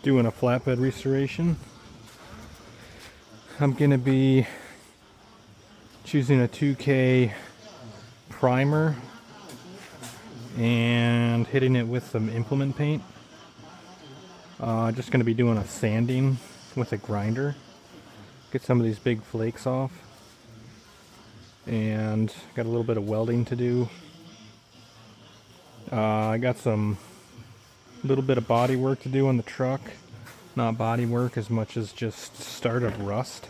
doing a flatbed restoration. I'm going to be choosing a 2K primer and hitting it with some implement paint. Just going to be doing a sanding with a grinder. Get some of these big flakes off. And got a little bit of welding to do. I got some little bit of body work to do on the truck. Not body work as much as just start of rust.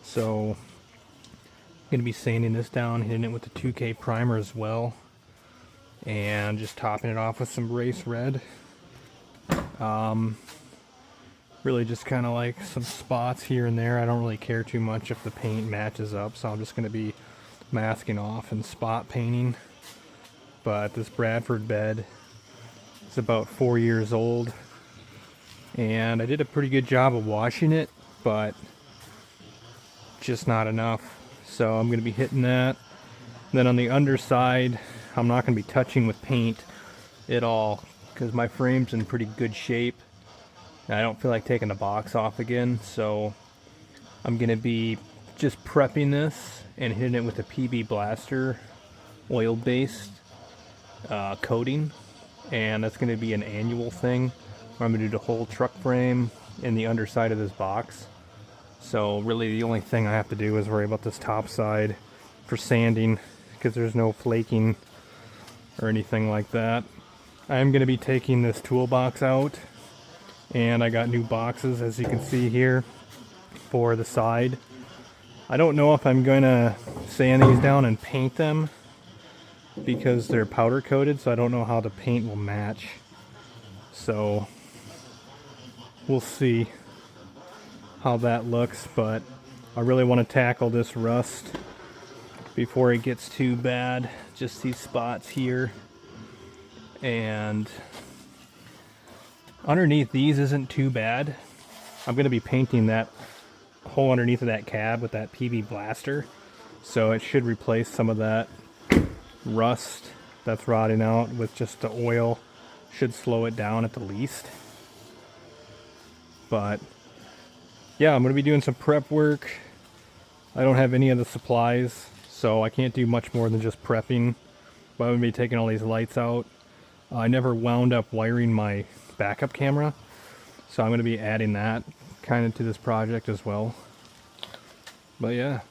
So I'm going to be sanding this down, hitting it with the 2K primer as well, and just topping it off with some race red. Really just kind of like some spots here and there. I don't really care too much if the paint matches up, so I'm just going to be masking off and spot painting. But this Bradford bed is about 4 years old, and I did a pretty good job of washing it, but just not enough. So I'm going to be hitting that. Then on the underside, I'm not going to be touching with paint at all because my frame's in pretty good shape. I don't feel like taking the box off again, so I'm going to be just prepping this and hitting it with a PB Blaster oil-based coating, and that's going to be an annual thing where I'm going to do the whole truck frame and the underside of this box. So really the only thing I have to do is worry about this top side for sanding, because there's no flaking or anything like that. I am going to be taking this toolbox out, and I got new boxes, as you can see here, for the side. I don't know if I'm going to sand these down and paint them because they're powder coated, so I don't know how the paint will match. So we'll see how that looks, but I really want to tackle this rust before it gets too bad. Just these spots here, and underneath these isn't too bad. I'm going to be painting that hole underneath of that cab with that PB Blaster, so it should replace some of that rust that's rotting out with just the oil. Should slow it down at the least. But yeah, I'm going to be doing some prep work. I don't have any of the supplies, so I can't do much more than just prepping. But I'm going to be taking all these lights out. I never wound up wiring my backup camera, so I'm going to be adding that kind of to this project as well. But yeah.